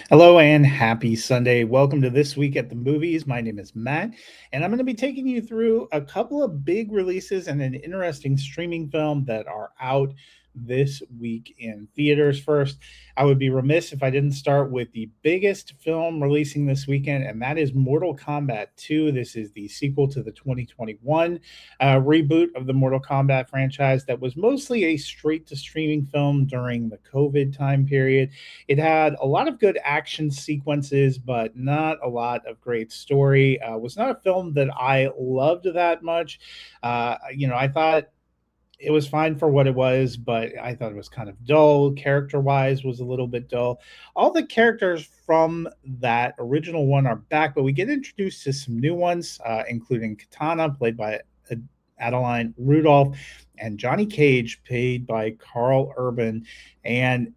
Hello and happy Sunday. Welcome to This Week at the Movies. My name is Matt, and I'm going to be taking you through a couple of big releases and an interesting streaming film that are out this week in theaters. First, I would be remiss if I didn't start with the biggest film releasing this weekend, and that is Mortal Kombat 2. This is the sequel to the 2021 reboot of the Mortal Kombat franchise that was mostly a straight to streaming film during the COVID time period. It had a lot of good action sequences, but not a lot of great story. Was not a film that I loved that much. I thought it was fine for what it was, but I thought it was kind of dull. Character wise, was a little bit dull. All the characters from that original one are back, but we get introduced to some new ones, including Katana, played by Adeline Rudolph, and Johnny Cage, played by Carl Urban. And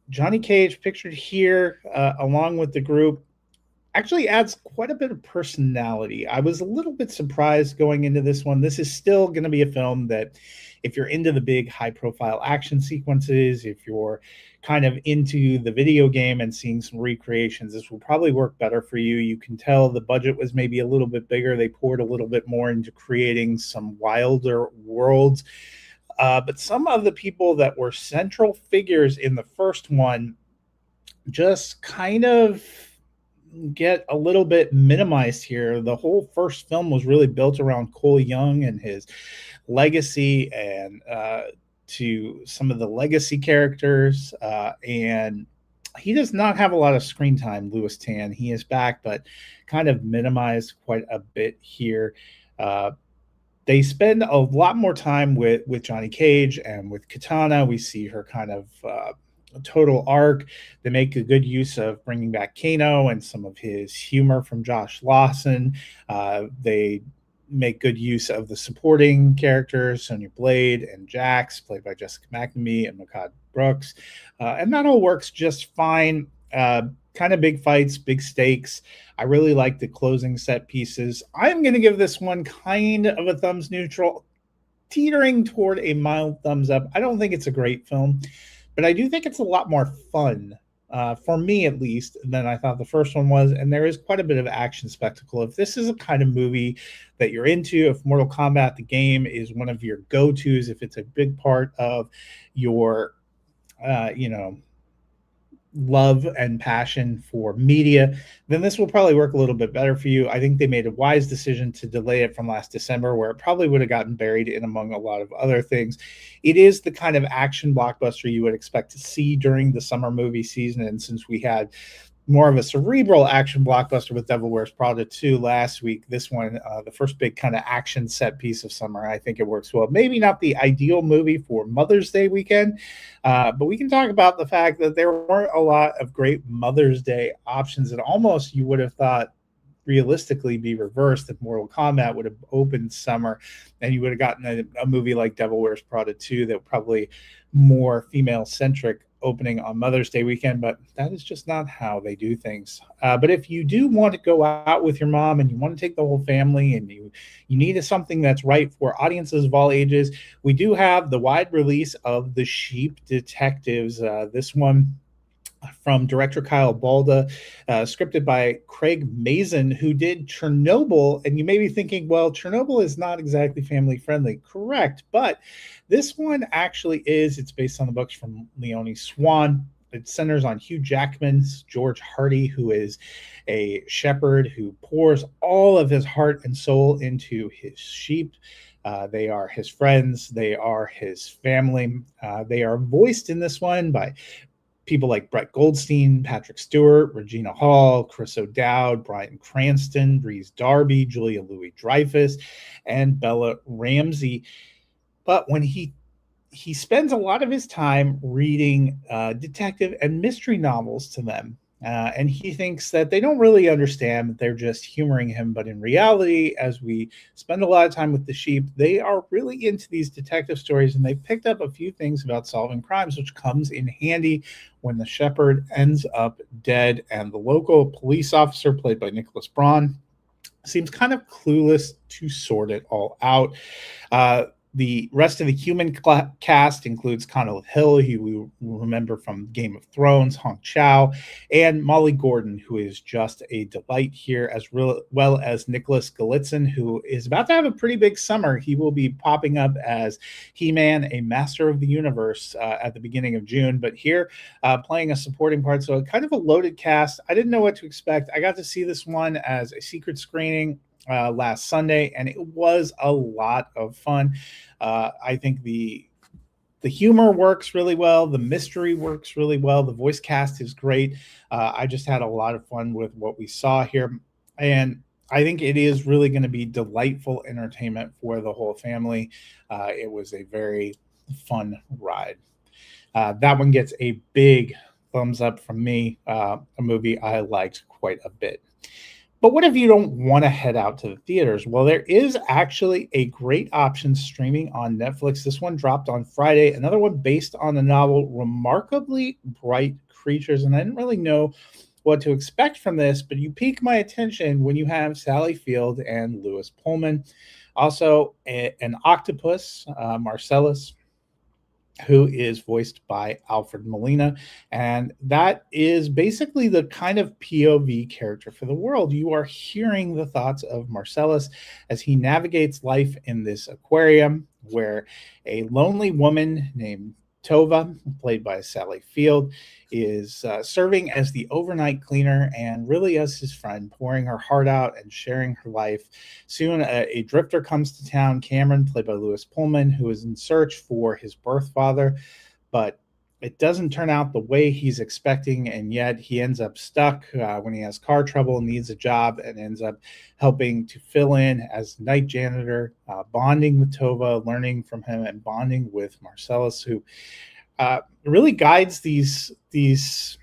Johnny Cage, pictured here along with the group, actually adds quite a bit of personality. I was a little bit surprised going into this one. This is still going to be a film that, if you're into the big high profile action sequences, if you're kind of into the video game and seeing some recreations, this will probably work better for you. You can tell the budget was maybe a little bit bigger. They poured a little bit more into creating some wilder worlds. But some of the people that were central figures in the first one just kind of get a little bit minimized here. The whole first film was really built around Cole Young and his legacy, and to some of the legacy characters. And he does not have a lot of screen time, Louis Tan. He is back, but kind of minimized quite a bit here. Uh, they spend a lot more time with Johnny Cage and with Katana. We see her kind of total arc. They make a good use of bringing back Kano and some of his humor from Josh Lawson. They make good use of the supporting characters, Sonya Blade and Jax, played by Jessica McNamee and Makad Brooks. And that all works just fine. Kind of big fights, big stakes. I really like the closing set pieces. I'm going to give this one kind of a thumbs neutral, teetering toward a mild thumbs up. I don't think it's a great film, but I do think it's a lot more fun, for me at least, than I thought the first one was. And there is quite a bit of action spectacle. If this is a kind of movie that you're into, if Mortal Kombat, the game, is one of your go tos, if it's a big part of your, love and passion for media, then this will probably work a little bit better for you. I think they made a wise decision to delay it from last December, where it probably would have gotten buried in among a lot of other things. It is the kind of action blockbuster you would expect to see during the summer movie season. And since we had more of a cerebral action blockbuster with Devil Wears Prada 2 last week, this one, the first big kind of action set piece of summer, I think it works well. Maybe not the ideal movie for Mother's Day weekend, but we can talk about the fact that there weren't a lot of great Mother's Day options, and almost you would have thought realistically be reversed, if Mortal Kombat would have opened summer and you would have gotten a movie like Devil Wears Prada 2 that probably more female centric opening on Mother's Day weekend, but that is just not how they do things. But if you do want to go out with your mom and you want to take the whole family, and you need something that's right for audiences of all ages, we do have the wide release of The Sheep Detectives. This one from director Kyle Balda, scripted by Craig Mazin, who did Chernobyl. And you may be thinking, well, Chernobyl is not exactly family friendly. Correct. But this one actually is. It's based on the books from Leonie Swan. It centers on Hugh Jackman's George Hardy, who is a shepherd who pours all of his heart and soul into his sheep. They are his friends. They are his family. They are voiced in this one by people like Brett Goldstein, Patrick Stewart, Regina Hall, Chris O'Dowd, Bryan Cranston, Rhys Darby, Julia Louis-Dreyfus, and Bella Ramsey. But when he spends a lot of his time reading detective and mystery novels to them. And he thinks that they don't really understand, that they're just humoring him. But in reality, as we spend a lot of time with the sheep, they are really into these detective stories, and they've picked up a few things about solving crimes, which comes in handy when the shepherd ends up dead. And the local police officer, played by Nicholas Braun, seems kind of clueless to sort it all out. The rest of the human cast includes Connell Hill, who we remember from Game of Thrones, Hong Chow, and Molly Gordon, who is just a delight here, as well as Nicholas Galitzin, who is about to have a pretty big summer. He will be popping up as He-Man, a Master of the Universe, at the beginning of June, but here playing a supporting part. So kind of a loaded cast. I didn't know what to expect. I got to see this one as a secret screening last Sunday, and it was a lot of fun. I think the humor works really well. The mystery works really well. The voice cast is great. I just had a lot of fun with what we saw here. And I think it is really going to be delightful entertainment for the whole family. It was a very fun ride. That one gets a big thumbs up from me. A movie I liked quite a bit. But what if you don't want to head out to the theaters? Well, there is actually a great option streaming on Netflix. This one dropped on Friday. Another one based on the novel Remarkably Bright Creatures. And I didn't really know what to expect from this, but you pique my attention when you have Sally Field and Lewis Pullman. Also, an octopus, Marcellus, who is voiced by Alfred Molina. And that is basically the kind of POV character for the world. You are hearing the thoughts of Marcellus as he navigates life in this aquarium where a lonely woman named Tova, played by Sally Field, is serving as the overnight cleaner and really as his friend, pouring her heart out and sharing her life. Soon, a drifter comes to town, Cameron, played by Lewis Pullman, who is in search for his birth father, but it doesn't turn out the way he's expecting, and yet he ends up stuck when he has car trouble, needs a job, and ends up helping to fill in as night janitor, bonding with Tova, learning from him, and bonding with Marcellus, who really guides these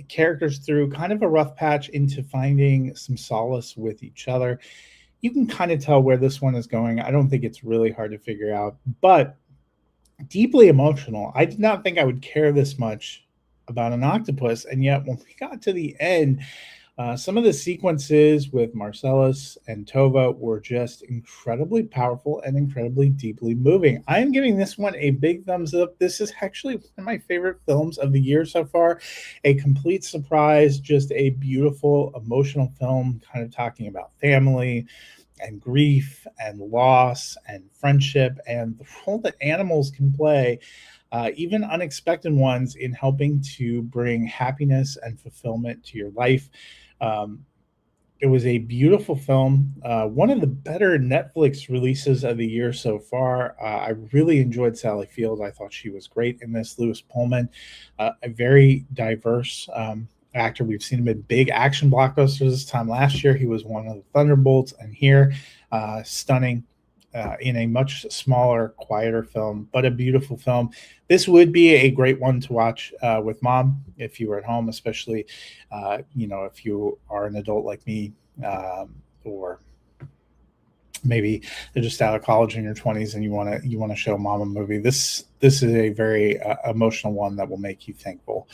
characters through kind of a rough patch into finding some solace with each other. You can kind of tell where this one is going. I don't think it's really hard to figure out, but deeply emotional. I did not think I would care this much about an octopus, and yet when we got to the end, some of the sequences with Marcellus and Tova were just incredibly powerful and incredibly deeply moving. I am giving this one a big thumbs up. This is actually one of my favorite films of the year so far. A complete surprise, just a beautiful, emotional film, kind of talking about family and grief and loss and friendship and the role that animals can play, even unexpected ones, in helping to bring happiness and fulfillment to your life. It was a beautiful film, one of the better Netflix releases of the year so far. I really enjoyed Sally Field. I thought she was great in this. Lewis Pullman, a very diverse actor. We've seen him in big action blockbusters this time last year. He was one of the Thunderbolts, and here, stunning in a much smaller, quieter film, but a beautiful film. This would be a great one to watch with mom if you were at home, especially, if you are an adult like me, or maybe they're just out of college in your 20s and you want to show mom a movie. This is a very emotional one that will make you thankful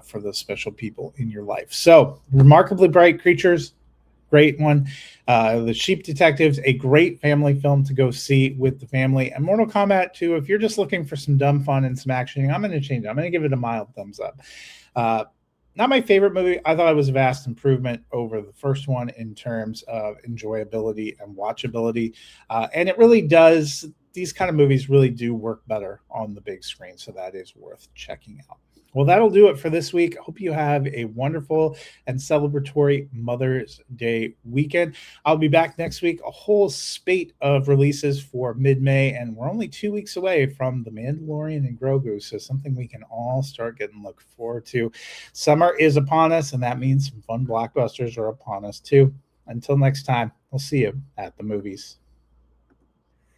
for those special people in your life. So, Remarkably Bright Creatures, great one. The Sheep Detectives, a great family film to go see with the family. And Mortal Kombat 2, if you're just looking for some dumb fun and some action, I'm going to change it. I'm going to give it a mild thumbs up. Not my favorite movie. I thought it was a vast improvement over the first one in terms of enjoyability and watchability. And it really does, these kind of movies really do work better on the big screen. So that is worth checking out. Well, that'll do it for this week. I hope you have a wonderful and celebratory Mother's Day weekend. I'll be back next week, a whole spate of releases for mid-May, and we're only 2 weeks away from The Mandalorian and Grogu, so something we can all start getting look forward to. Summer is upon us, and that means some fun blockbusters are upon us too. Until next time, we'll see you at the movies.